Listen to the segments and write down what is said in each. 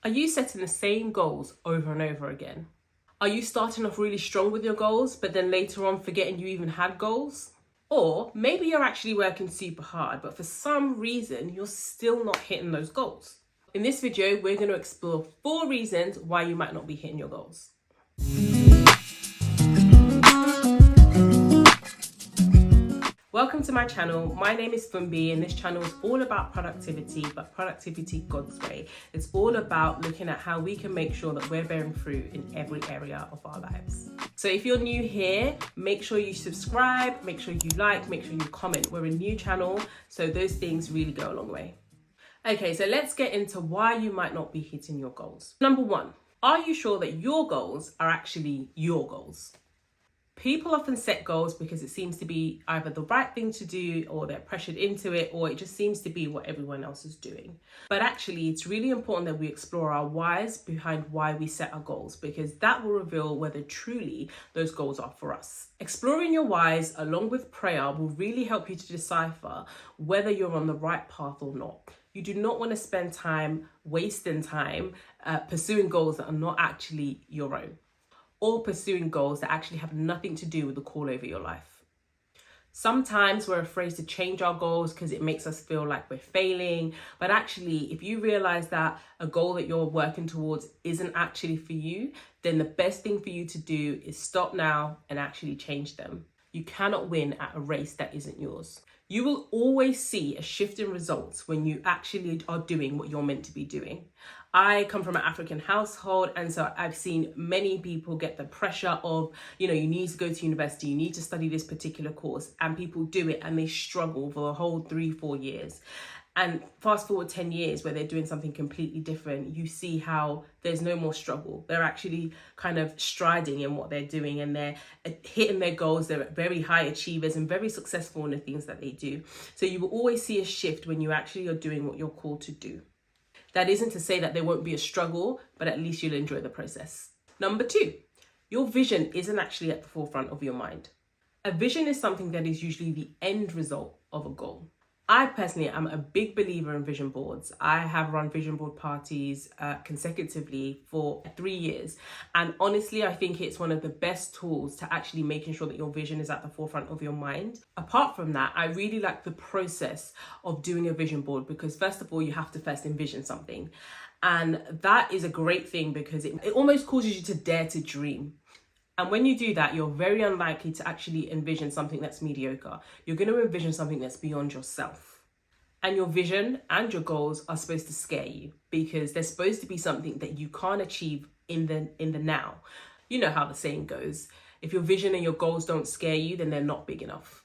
Are you setting the same goals over and over again? Are you starting off really strong with your goals, but then later on forgetting you even had goals? Or maybe you're actually working super hard, but for some reason, you're still not hitting those goals. In this video, we're going to explore 4 reasons why you might not be hitting your goals. Welcome to my channel. My name is Fumbi and this channel is all about productivity, but productivity God's way. It's all about looking at how we can make sure that we're bearing fruit in every area of our lives. So if you're new here, make sure you subscribe, make sure you like, make sure you comment. We're a new channel, so those things really go a long way. Okay, so let's get into why you might not be hitting your goals. Number 1, are you sure that your goals are actually your goals? People often set goals because it seems to be either the right thing to do or they're pressured into it, or it just seems to be what everyone else is doing. But actually, it's really important that we explore our whys behind why we set our goals, because that will reveal whether truly those goals are for us. Exploring your whys along with prayer will really help you to decipher whether you're on the right path or not. You do not want to spend time wasting time pursuing goals that are not actually your own, or pursuing goals that actually have nothing to do with the call over your life. Sometimes we're afraid to change our goals because it makes us feel like we're failing. But actually, if you realize that a goal that you're working towards isn't actually for you, then the best thing for you to do is stop now and actually change them. You cannot win at a race that isn't yours. You will always see a shift in results when you actually are doing what you're meant to be doing. I come from an African household, and so I've seen many people get the pressure of, you need to go to university, you need to study this particular course, and people do it and they struggle for a whole 3-4 years. And fast forward 10 years where they're doing something completely different, you see how there's no more struggle. They're actually kind of striding in what they're doing and they're hitting their goals. They're very high achievers and very successful in the things that they do. So you will always see a shift when you actually are doing what you're called to do. That isn't to say that there won't be a struggle, but at least you'll enjoy the process. Number 2, your vision isn't actually at the forefront of your mind. A vision is something that is usually the end result of a goal. I personally am a big believer in vision boards. I have run vision board parties consecutively for 3 years. And honestly, I think it's one of the best tools to actually making sure that your vision is at the forefront of your mind. Apart from that, I really like the process of doing a vision board because first of all, you have to first envision something. And that is a great thing because it almost causes you to dare to dream. And when you do that, you're very unlikely to actually envision something that's mediocre. You're going to envision something that's beyond yourself. And your vision and your goals are supposed to scare you because they're supposed to be something that you can't achieve in the now. You know how the saying goes. If your vision and your goals don't scare you, then they're not big enough.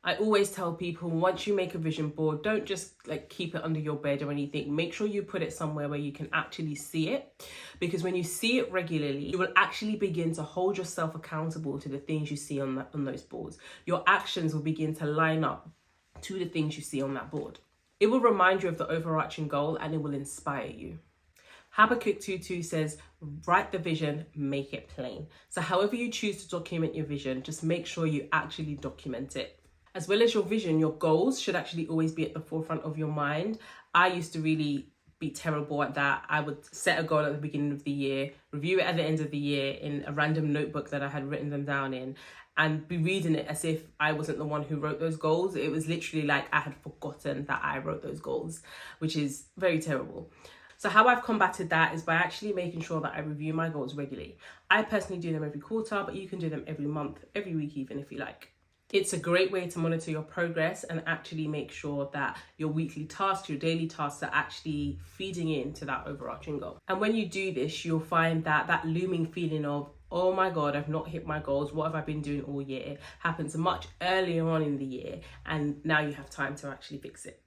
I always tell people, once you make a vision board, don't just keep it under your bed or anything. Make sure you put it somewhere where you can actually see it. Because when you see it regularly, you will actually begin to hold yourself accountable to the things you see on those boards. Your actions will begin to line up to the things you see on that board. It will remind you of the overarching goal and it will inspire you. Habakkuk 2:2 says, write the vision, make it plain. So however you choose to document your vision, just make sure you actually document it. As well as your vision, your goals should actually always be at the forefront of your mind. I used to really be terrible at that. I would set a goal at the beginning of the year, review it at the end of the year in a random notebook that I had written them down in, and be reading it as if I wasn't the one who wrote those goals. It was literally like I had forgotten that I wrote those goals, which is very terrible. So how I've combated that is by actually making sure that I review my goals regularly. I personally do them every quarter, but you can do them every month, every week even if you like. It's a great way to monitor your progress and actually make sure that your weekly tasks, your daily tasks are actually feeding into that overarching goal. And when you do this, you'll find that looming feeling of, oh my God, I've not hit my goals. What have I been doing all year? Happens much earlier on in the year. And now you have time to actually fix it.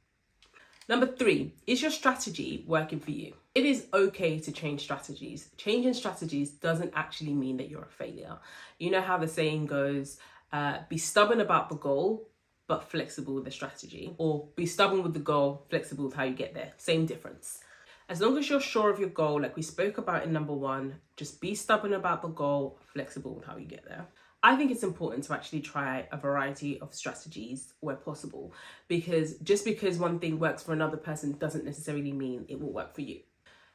Number 3, is your strategy working for you? It is okay to change strategies. Changing strategies doesn't actually mean that you're a failure. You know how the saying goes, be stubborn about the goal, but flexible with the strategy. Or be stubborn with the goal, flexible with how you get there. Same difference. As long as you're sure of your goal, like we spoke about in number 1, just be stubborn about the goal, flexible with how you get there. I think it's important to actually try a variety of strategies where possible, because just because one thing works for another person doesn't necessarily mean it will work for you.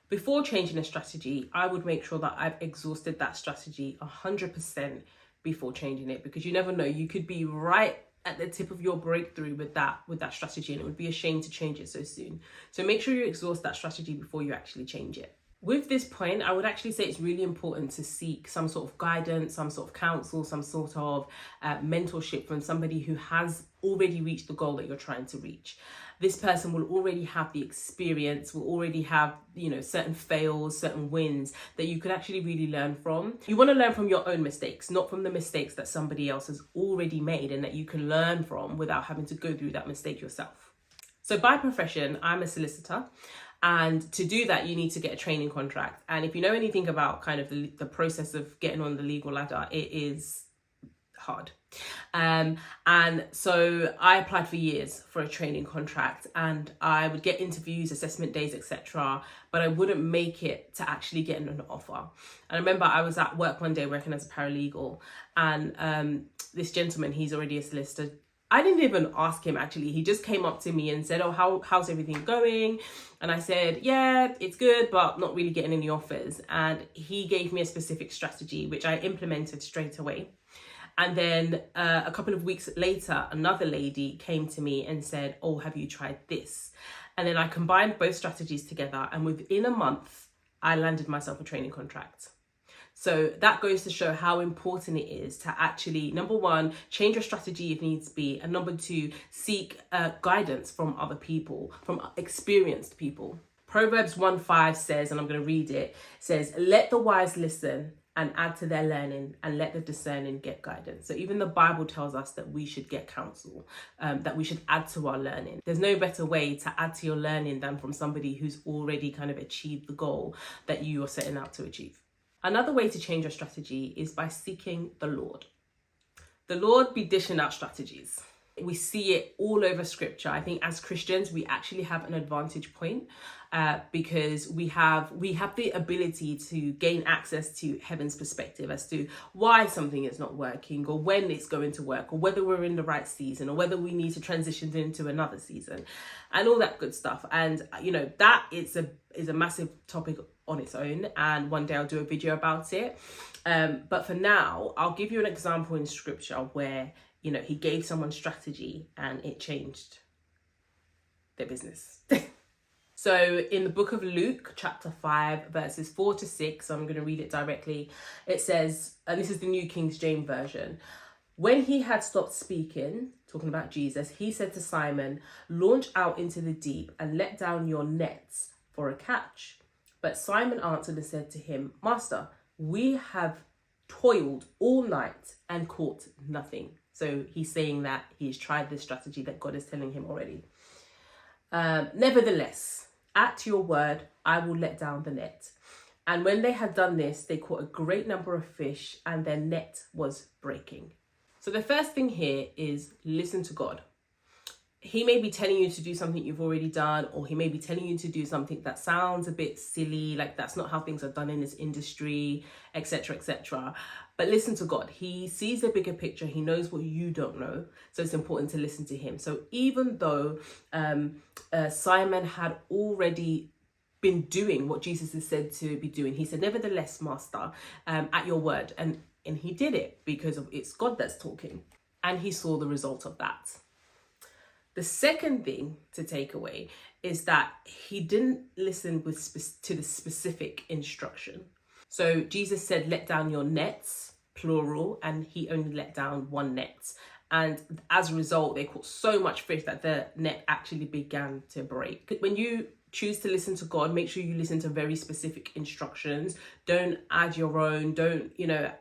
Before changing a strategy, I would make sure that I've exhausted that strategy 100% before changing it, because you never know, you could be right at the tip of your breakthrough with that strategy, and it would be a shame to change it so soon. So make sure you exhaust that strategy before you actually change it. With this point, I would actually say it's really important to seek some sort of guidance, some sort of counsel, some sort of mentorship from somebody who has already reached the goal that you're trying to reach. This person will already have the experience, will already have, certain fails, certain wins that you could actually really learn from. You want to learn from your own mistakes, not from the mistakes that somebody else has already made and that you can learn from without having to go through that mistake yourself. So by profession, I'm a solicitor. And to do that, you need to get a training contract. And if you know anything about kind of the process of getting on the legal ladder, it is hard. And so I applied for years for a training contract, and I would get interviews, assessment days, etc. But I wouldn't make it to actually getting an offer. And I remember I was at work one day working as a paralegal, and this gentleman, he's already a solicitor. I didn't even ask him, actually. He just came up to me and said, "Oh, how's everything going?" And I said, "Yeah, it's good, but not really getting any offers." And he gave me a specific strategy, which I implemented straight away. And then a couple of weeks later, another lady came to me and said, "Oh, have you tried this?" And then I combined both strategies together. And within a month, I landed myself a training contract. So that goes to show how important it is to actually, number one, change your strategy if needs be. And number two, seek guidance from other people, from experienced people. Proverbs 1:5 says, and I'm going to read it, says, "Let the wise listen and add to their learning, and let the discerning get guidance." So even the Bible tells us that we should get counsel, that we should add to our learning. There's no better way to add to your learning than from somebody who's already kind of achieved the goal that you are setting out to achieve. Another way to change your strategy is by seeking the Lord. The Lord be dishing out strategies. We see it all over scripture. I think as Christians, we actually have an advantage point because we have the ability to gain access to heaven's perspective as to why something is not working, or when it's going to work, or whether we're in the right season, or whether we need to transition into another season, and all that good stuff. And that is a massive topic on its own, and one day I'll do a video about it. But for now, I'll give you an example in scripture where he gave someone strategy and it changed their business. So in the book of Luke, chapter 5, verses 4-6, I'm going to read it directly. It says, and this is the New King James Version, "When he had stopped speaking," talking about Jesus, "he said to Simon, 'Launch out into the deep and let down your nets for a catch.' But Simon answered and said to him, 'Master, we have toiled all night and caught nothing.'" So he's saying that he's tried this strategy that God is telling him already. "Nevertheless, at your word, I will let down the net." And when they had done this, they caught a great number of fish, and their net was breaking. So the first thing here is listen to God. He may be telling you to do something you've already done, or he may be telling you to do something that sounds a bit silly, like that's not how things are done in this industry, etc., etc. But listen to God. He sees the bigger picture. He knows what you don't know. So it's important to listen to him. So even though Simon had already been doing what Jesus has said to be doing, he said, "Nevertheless, Master, at your word." And he did it because it's God that's talking. And he saw the result of that. The second thing to take away is that he didn't listen to the specific instruction. So Jesus said, "Let down your nets," plural, and he only let down one net. And as a result, they caught so much fish that the net actually began to break. When you choose to listen to God, make sure you listen to very specific instructions. Don't add your own, don't,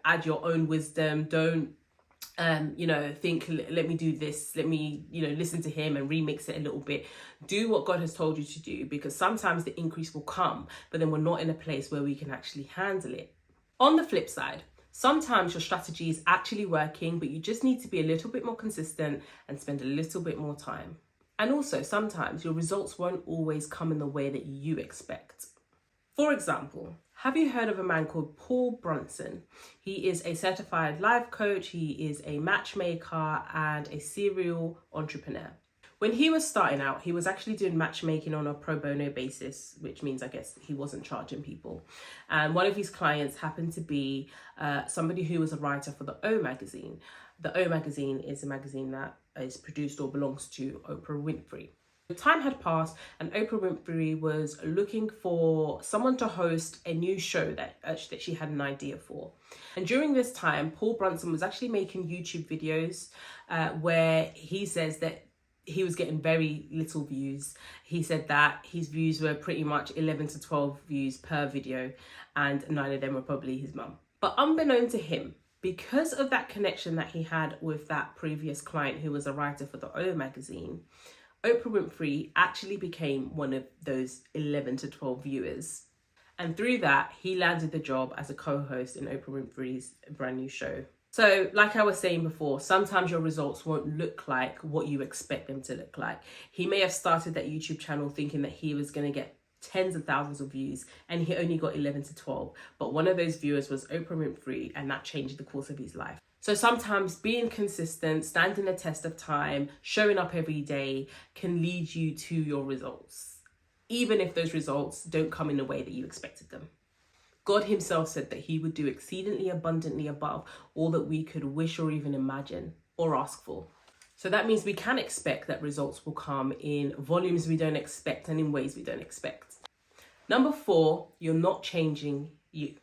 add your own wisdom. Don't think, let me do this, let me, listen to him and remix it a little bit. Do what God has told you to do, because sometimes the increase will come, but then we're not in a place where we can actually handle it. On the flip side, sometimes your strategy is actually working, but you just need to be a little bit more consistent and spend a little bit more time. And also, sometimes your results won't always come in the way that you expect. For example, have you heard of a man called Paul Brunson? He is a certified life coach, he is a matchmaker and a serial entrepreneur. When he was starting out, he was actually doing matchmaking on a pro bono basis, which means I guess he wasn't charging people. And one of his clients happened to be somebody who was a writer for the O magazine. The O magazine is a magazine that is produced or belongs to Oprah Winfrey. The time had passed and Oprah Winfrey was looking for someone to host a new show that she had an idea for. And during this time, Paul Brunson was actually making YouTube videos where he says that he was getting very little views. He said that his views were pretty much 11 to 12 views per video, and 9 of them were probably his mum. But unbeknown to him, because of that connection that he had with that previous client who was a writer for the O magazine, Oprah Winfrey actually became one of those 11 to 12 viewers. And through that, he landed the job as a co-host in Oprah Winfrey's brand new show. So like I was saying before, sometimes your results won't look like what you expect them to look like. He may have started that YouTube channel thinking that he was going to get tens of thousands of views and he only got 11 to 12. But one of those viewers was Oprah Winfrey, and that changed the course of his life. So sometimes being consistent, standing the test of time, showing up every day can lead you to your results, even if those results don't come in the way that you expected them. God himself said that he would do exceedingly abundantly above all that we could wish or even imagine or ask for. So that means we can expect that results will come in volumes we don't expect and in ways we don't expect. Number 4, you're not changing you.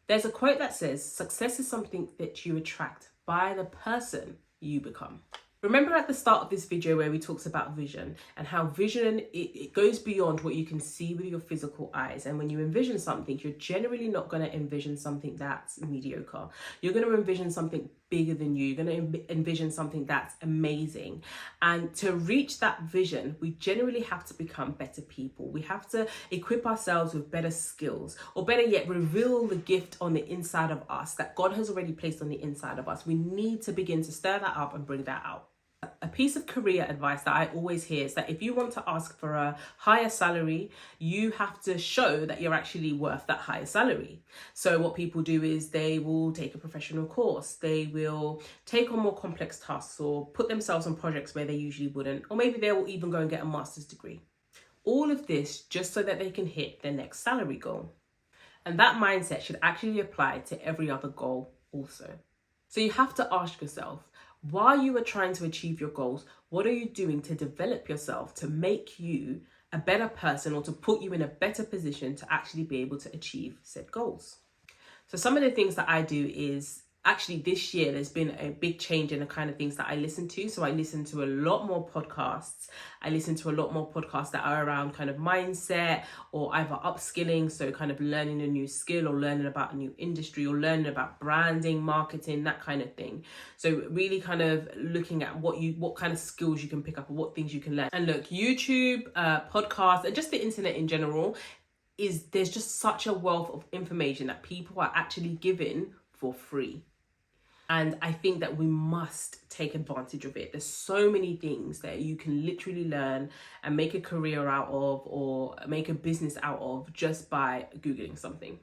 There's a quote that says, success is something that you attract by the person you become. Remember at the start of this video where we talked about vision and how vision, it goes beyond what you can see with your physical eyes. And when you envision something, you're generally not going to envision something that's mediocre. You're going to envision something bigger than you. You're going to envision something that's amazing. And to reach that vision, we generally have to become better people. We have to equip ourselves with better skills, or better yet, reveal the gift on the inside of us that God has already placed on the inside of us. We need to begin to stir that up and bring that out. A piece of career advice that I always hear is that if you want to ask for a higher salary, you have to show that you're actually worth that higher salary. So what people do is they will take a professional course, they will take on more complex tasks or put themselves on projects where they usually wouldn't, or maybe they will even go and get a master's degree. All of this just so that they can hit their next salary goal. And that mindset should actually apply to every other goal also. So you have to ask yourself, while you are trying to achieve your goals, what are you doing to develop yourself, to make you a better person, or to put you in a better position to actually be able to achieve said goals? So some of the things that I do is, actually this year there's been a big change in the kind of things that I listen to. So I listen to a lot more podcasts. I listen to a lot more podcasts that are around kind of mindset or either upskilling, so kind of learning a new skill or learning about a new industry or learning about branding, marketing, that kind of thing. So really kind of looking at what kind of skills you can pick up or what things you can learn. And look, YouTube, podcasts, and just the internet in general, there's just such a wealth of information that people are actually giving for free. And I think that we must take advantage of it. There's so many things that you can literally learn and make a career out of or make a business out of just by Googling something.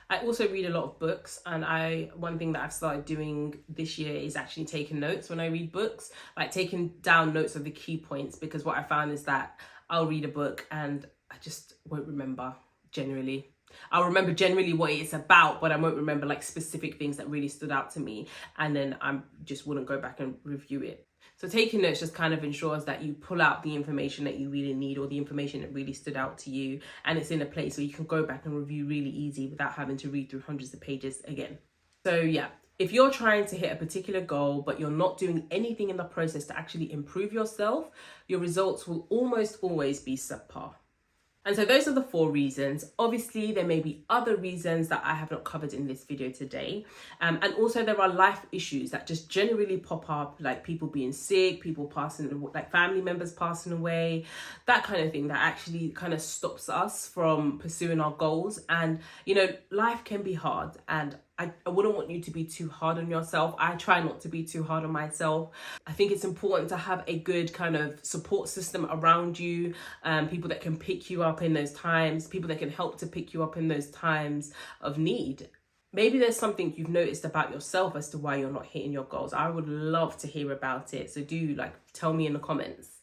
I also read a lot of books, and one thing that I've started doing this year is actually taking notes when I read books, like taking down notes of the key points, because what I found is that I'll read a book and I just won't remember generally. I'll remember generally what it's about, but I won't remember like specific things that really stood out to me, and then I just wouldn't go back and review it. So taking notes just kind of ensures that you pull out the information that you really need, or the information that really stood out to you, and it's in a place where you can go back and review really easy without having to read through hundreds of pages again. So yeah, if you're trying to hit a particular goal, but you're not doing anything in the process to actually improve yourself, your results will almost always be subpar. And so those are the 4 reasons. Obviously, there may be other reasons that I have not covered in this video today. And also there are life issues that just generally pop up, like people being sick, people passing, like family members passing away, that kind of thing that actually kind of stops us from pursuing our goals. And, you know, life can be hard, and I wouldn't want you to be too hard on yourself. I try not to be too hard on myself. I think it's important to have a good kind of support system around you, people that can pick you up in those times, people that can help to pick you up in those times of need. Maybe there's something you've noticed about yourself as to why you're not hitting your goals. I would love to hear about it. So do tell me in the comments.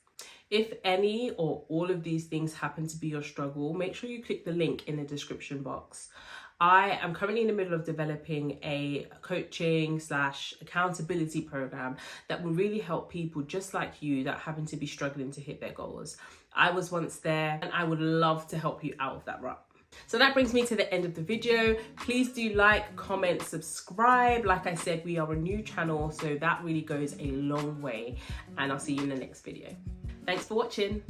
If any or all of these things happen to be your struggle, make sure you click the link in the description box. I am currently in the middle of developing a coaching / accountability program that will really help people just like you that happen to be struggling to hit their goals. I was once there and I would love to help you out of that rut. So that brings me to the end of the video. Please do like, comment, subscribe. Like I said, we are a new channel, so that really goes a long way. And I'll see you in the next video. Thanks for watching.